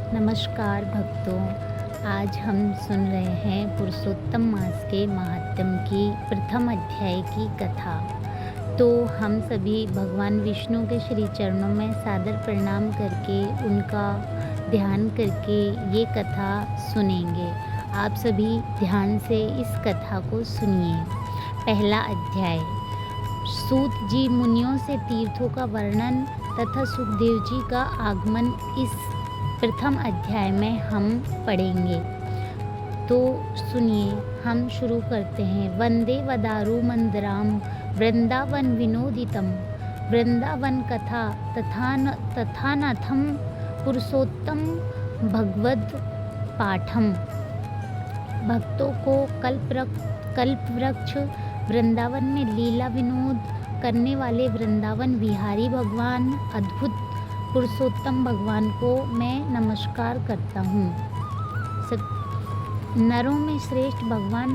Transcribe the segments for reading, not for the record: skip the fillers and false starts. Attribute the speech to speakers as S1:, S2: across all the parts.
S1: नमस्कार भक्तों, आज हम सुन रहे हैं पुरुषोत्तम मास के महात्म्य की प्रथम अध्याय की कथा। तो हम सभी भगवान विष्णु के श्री चरणों में सादर प्रणाम करके उनका ध्यान करके ये कथा सुनेंगे। आप सभी ध्यान से इस कथा को सुनिए। पहला अध्याय। सूत जी मुनियों से तीर्थों का वर्णन तथा सुखदेव जी का आगमन इस प्रथम अध्याय में हम पढ़ेंगे। तो सुनिए, हम शुरू करते हैं। वंदे वदारू मंदराम वृंदावन विनोदितम वृंदावन कथा तथानाथम पुरुषोत्तम भगवद पाठम। भक्तों को कल्प वृक्ष वृंदावन में लीला विनोद करने वाले वृंदावन विहारी भगवान अद्भुत पुरुषोत्तम भगवान को मैं नमस्कार करता हूँ। नरों में श्रेष्ठ भगवान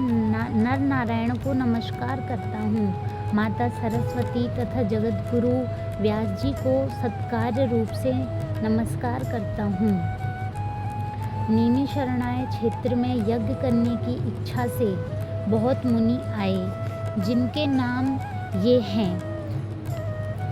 S1: नर नारायण को नमस्कार करता हूँ। माता सरस्वती तथा जगत गुरु व्यास जी को सत्कार्य रूप से नमस्कार करता हूँ। नेमि शरणाय क्षेत्र में यज्ञ करने की इच्छा से बहुत मुनि आए, जिनके नाम ये हैं।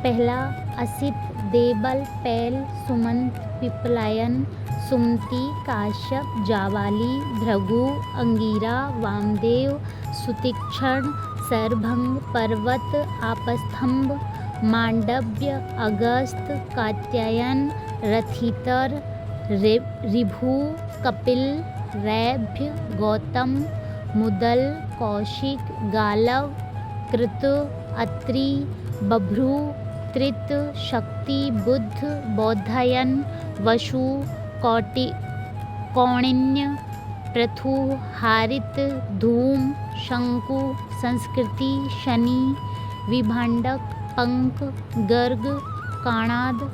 S1: पहला असित, देबल, पैल, सुमंत, पिपलायन, सुमति, काश्यप, जावाली, भृगु, अंगीरा, वामदेव, सुतीक्षण, सरभंग, पर्वत, आपस्तंभ, मांडव्य, अगस्त, कात्यायन, रथितर, ऋभु, कपिल, रैभ्य, गौतम, मुदल, कौशिक, गालव, कृत, अत्रि, बभ्रू, त्रित, शक्ति, बुद्ध, बौधायन, वसु, कौंडिन्य, पृथु, हारित, धूम, शंकु, संस्कृति, शनि, विभांडक, पंक, गर्ग, काणाद,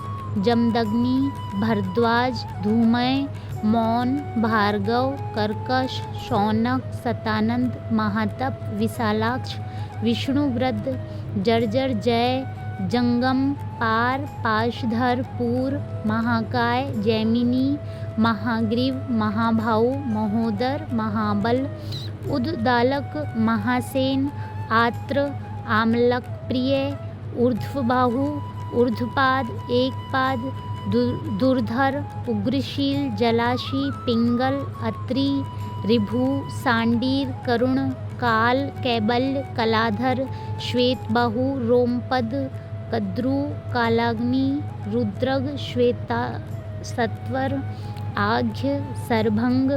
S1: जमदग्नि, भरद्वाज, धूमय, मौन, भार्गव, कर्कश, शौनक, सतानंद, महातप, विशालाक्ष, विष्णुवृद्ध, जर्जर, जय, जंगम, पार, पाशधर, पूर, महाकाय, जैमिनी, महाग्रीव, महाभाऊ, महोदर, महाबल, उद्दालक, महासेन, आत्र, आमलक प्रिय, ऊर्ध्वबाहु, ऊर्ध्वपाद, एकपाद, दुर्धर, उग्रशील, जलाशी, पिंगल, अत्रि, ऋभु, सांडीर, करुण, काल, कैबल्य, कलाधर, श्वेतबाहु, रोमपद, कद्रु, कालाग्नि, रुद्रग, श्वेता, सत्वर, आघ्य, सरभंग,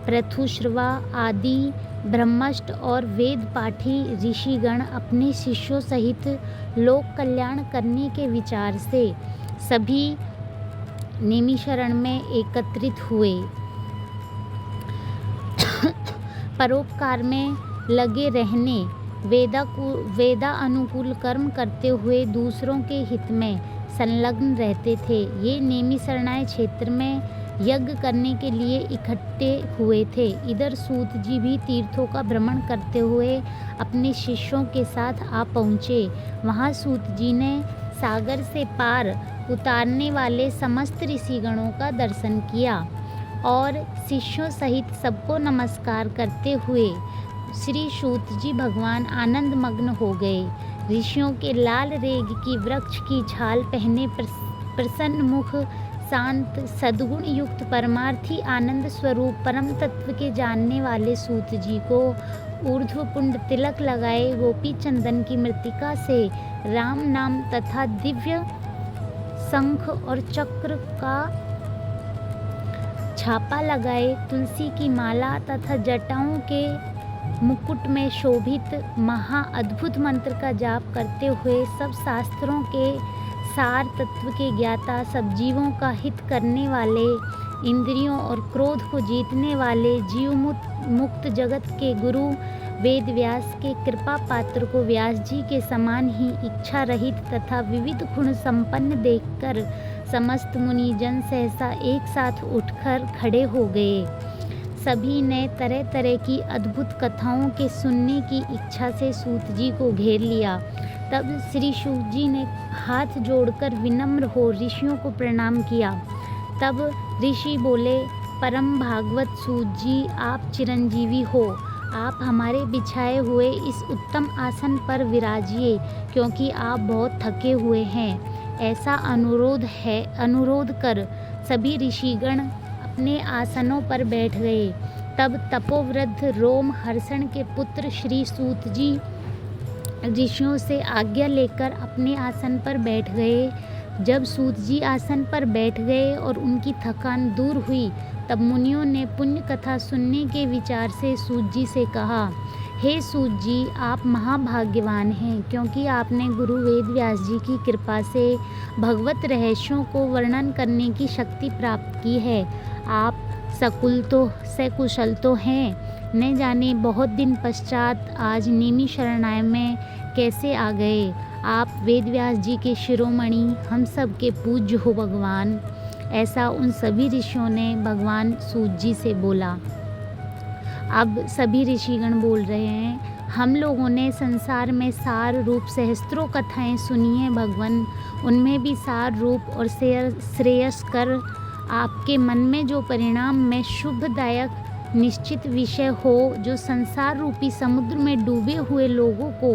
S1: पृथुश्रवा आदि ब्रह्मष्ट और वेद पाठी ऋषिगण अपने शिष्यों सहित लोक कल्याण करने के विचार से सभी नेमिशरण में एकत्रित हुए। परोपकार में लगे रहने, वेदा अनुकूल कर्म करते हुए दूसरों के हित में संलग्न रहते थे। ये नेमिशरणाय क्षेत्र में यज्ञ करने के लिए इकट्ठे हुए थे। इधर सूत जी भी तीर्थों का भ्रमण करते हुए अपने शिष्यों के साथ आ पहुँचे। वहाँ सूत जी ने सागर से पार उतारने वाले समस्त ऋषिगणों का दर्शन किया और शिष्यों सहित सबको नमस्कार करते हुए श्री सूत जी भगवान आनंद मग्न हो गए। ऋषियों के लाल रेग की वृक्ष की छाल पहने प्रसन्न मुख, शांत, सद्गुण युक्त, परमार्थी, आनंद स्वरूप, परम तत्व के जानने वाले सूत जी को ऊर्ध्वपुंड तिलक लगाए, गोपी चंदन की मृतिका से राम नाम तथा दिव्य शंख और चक्र का छापा लगाए, तुलसी की माला तथा जटाओं के मुकुट में शोभित महा अद्भुत मंत्र का जाप करते हुए सब शास्त्रों के सार तत्व के ज्ञाता, सब जीवों का हित करने वाले, इंद्रियों और क्रोध को जीतने वाले, जीव मुक्त जगत के गुरु वेद व्यास के कृपा पात्र को व्यास जी के समान ही इच्छा रहित तथा विविध गुण संपन्न देखकर समस्त मुनिजन सहसा एक साथ उठकर खड़े हो गए। सभी ने तरह तरह की अद्भुत कथाओं के सुनने की इच्छा से सूत जी को घेर लिया। तब श्री सूत जी ने हाथ जोड़कर विनम्र हो ऋषियों को प्रणाम किया तब ऋषि बोले, परम भागवत सूत जी, आप चिरंजीवी हो। आप हमारे बिछाए हुए इस उत्तम आसन पर विराजिए, क्योंकि आप बहुत थके हुए हैं। ऐसा अनुरोध कर सभी ऋषिगण अपने आसनों पर बैठ गए। तब तपोवृद्ध रोम हर्षण के पुत्र श्री सूत जी ऋषियों से आज्ञा लेकर अपने आसन पर बैठ गए। जब सूत जी आसन पर बैठ गए और उनकी थकान दूर हुई, तब मुनियों ने पुण्य कथा सुनने के विचार से सूत जी से कहा, हे सूत जी, आप महाभाग्यवान हैं, क्योंकि आपने गुरु वेद व्यास जी की कृपा से भगवत रहस्यों को वर्णन करने की शक्ति प्राप्त की है। आप सकुशल तो हैं, न जाने बहुत दिन पश्चात आज नेमी शरणाई में कैसे आ गए। आप वेद व्यास जी के शिरोमणि, हम सब के पूज्य हो भगवान। ऐसा उन सभी ऋषियों ने भगवान सूत जी से बोला। अब सभी ऋषिगण बोल रहे हैं, हम लोगों ने संसार में सार रूप सहस्त्रों कथाएं सुनी हैं भगवान, उनमें भी सार रूप और श्रेयस्कर आपके मन में जो परिणाम में शुभदायक निश्चित विषय हो, जो संसार रूपी समुद्र में डूबे हुए लोगों को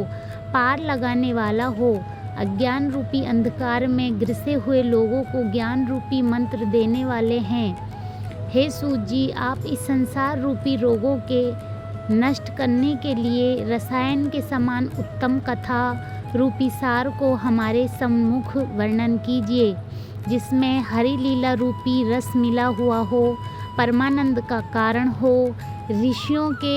S1: पार लगाने वाला हो, अज्ञान रूपी अंधकार में ग्रसे हुए लोगों को ज्ञान रूपी मंत्र देने वाले हैं। हे सूत जी, आप इस संसार रूपी रोगों के नष्ट करने के लिए रसायन के समान उत्तम कथा रूपी सार को हमारे सम्मुख वर्णन कीजिए, जिसमें हरि लीला रूपी रस मिला हुआ हो, परमानंद का कारण हो। ऋषियों के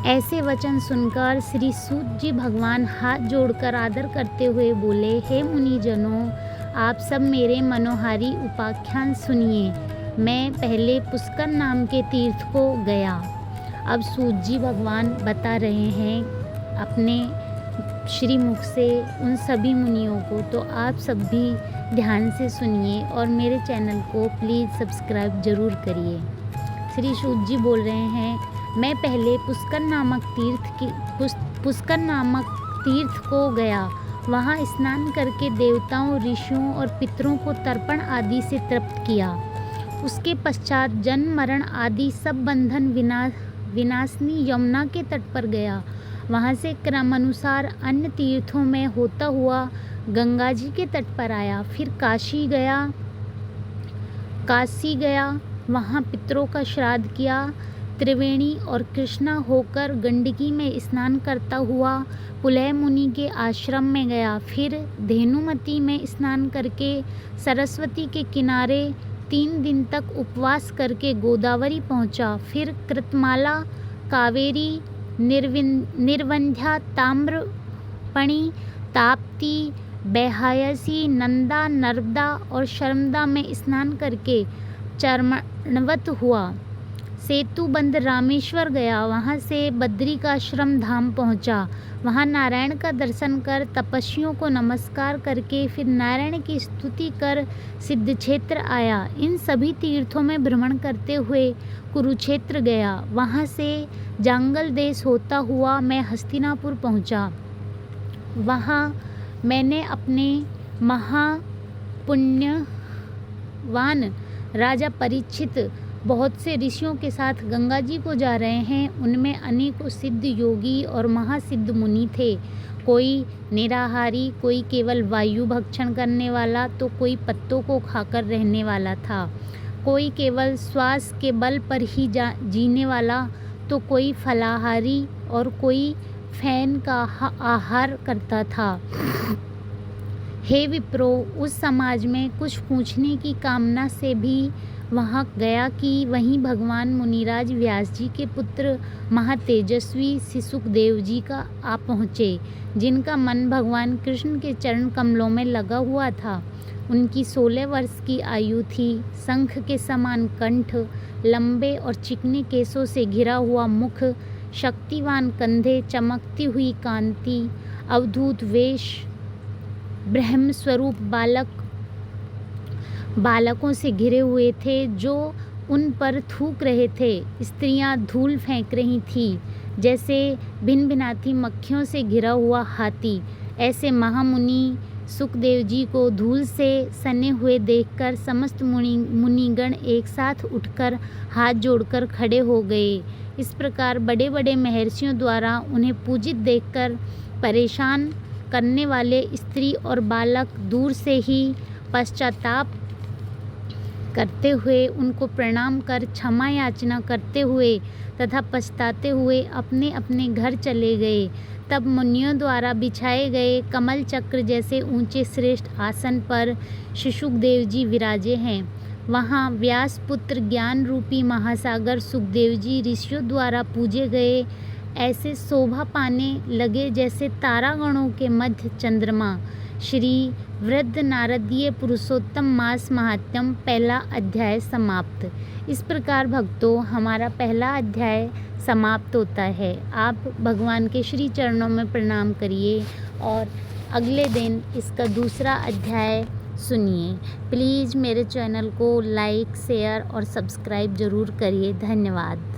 S1: ऐसे वचन सुनकर श्री सूत जी भगवान हाथ जोड़कर आदर करते हुए बोले, हे मुनिजनों, आप सब मेरे मनोहारी उपाख्यान सुनिए। मैं पहले पुष्कर नाम के तीर्थ को गया। अब सूत जी भगवान बता रहे हैं अपने श्रीमुख से उन सभी मुनियों को, तो आप सब भी ध्यान से सुनिए और मेरे चैनल को प्लीज़ सब्सक्राइब ज़रूर करिए। श्री सूत जी बोल रहे हैं, मैं पहले पुष्कर नामक तीर्थ को गया। वहाँ स्नान करके देवताओं, ऋषियों और पितरों को तर्पण आदि से तृप्त किया। उसके पश्चात जन्म मरण आदि सब बंधन विनाशनी यमुना के तट पर गया। वहाँ से क्रमानुसार अन्य तीर्थों में होता हुआ गंगा जी के तट पर आया। फिर काशी गया, वहाँ पितरों का श्राद्ध किया। त्रिवेणी और कृष्णा होकर गंडकी में स्नान करता हुआ पुलह मुनि के आश्रम में गया। फिर धेनुमती में स्नान करके सरस्वती के किनारे 3 दिन तक उपवास करके गोदावरी पहुंचा। फिर कृतमाला, कावेरी, निर्वंध्या, ताम्रपणी, ताप्ती, बेहायसी, नंदा, नर्मदा और शर्मदा में स्नान करके चरणवत हुआ। सेतुबंध रामेश्वर गया। वहाँ से बद्रिकाश्रम धाम पहुँचा। वहाँ नारायण का दर्शन कर तपस्वियों को नमस्कार करके फिर नारायण की स्तुति कर सिद्धक्षेत्र आया। इन सभी तीर्थों में भ्रमण करते हुए कुरुक्षेत्र गया। वहाँ से जांगल देश होता हुआ मैं हस्तिनापुर पहुँचा। वहाँ मैंने अपने महापुण्यवान राजा परीक्षित बहुत से ऋषियों के साथ गंगा जी को जा रहे हैं। उनमें अनेकों सिद्ध योगी और महासिद्ध मुनि थे। कोई निराहारी, कोई केवल वायु भक्षण करने वाला, तो कोई पत्तों को खाकर रहने वाला था। कोई केवल श्वास के बल पर ही जीने वाला, तो कोई फलाहारी और कोई फैन का आहार करता था। हे विप्रो, उस समाज में कुछ पूछने की कामना से भी वहाँ गया कि वहीं भगवान मुनिराज व्यास जी के पुत्र महातेजस्वी श्री सुखदेव जी का आ पहुँचे, जिनका मन भगवान कृष्ण के चरण कमलों में लगा हुआ था। उनकी 16 वर्ष की आयु थी। शंख के समान कंठ, लंबे और चिकने केसों से घिरा हुआ मुख, शक्तिवान कंधे, चमकती हुई कांति, अवधूत वेश, ब्रह्म स्वरूप बालकों से घिरे हुए थे, जो उन पर थूक रहे थे। स्त्रियां धूल फेंक रही थीं, जैसे भिनभिनाती मक्खियों से घिरा हुआ हाथी। ऐसे महामुनि सुखदेव जी को धूल से सने हुए देखकर समस्त मुनिगण एक साथ उठकर हाथ जोड़कर खड़े हो गए। इस प्रकार बड़े बड़े महर्षियों द्वारा उन्हें पूजित देखकर परेशान करने वाले स्त्री और बालक दूर से ही पश्चाताप करते हुए उनको प्रणाम कर क्षमा याचना करते हुए तथा पछताते हुए अपने अपने घर चले गए। तब मुनियों द्वारा बिछाए गए कमल चक्र जैसे ऊंचे श्रेष्ठ आसन पर सुखदेव जी विराजे हैं। वहाँ व्यास पुत्र ज्ञान रूपी महासागर सुखदेव जी ऋषियों द्वारा पूजे गए ऐसे शोभा पाने लगे जैसे तारागणों के मध्य चंद्रमा। श्री वृद्ध नारदीय पुरुषोत्तम मास महात्म्यम पहला अध्याय समाप्त। इस प्रकार भक्तों हमारा पहला अध्याय समाप्त होता है। आप भगवान के श्री चरणों में प्रणाम करिए और अगले दिन इसका दूसरा अध्याय सुनिए। प्लीज़ मेरे चैनल को लाइक शेयर और सब्सक्राइब ज़रूर करिए। धन्यवाद।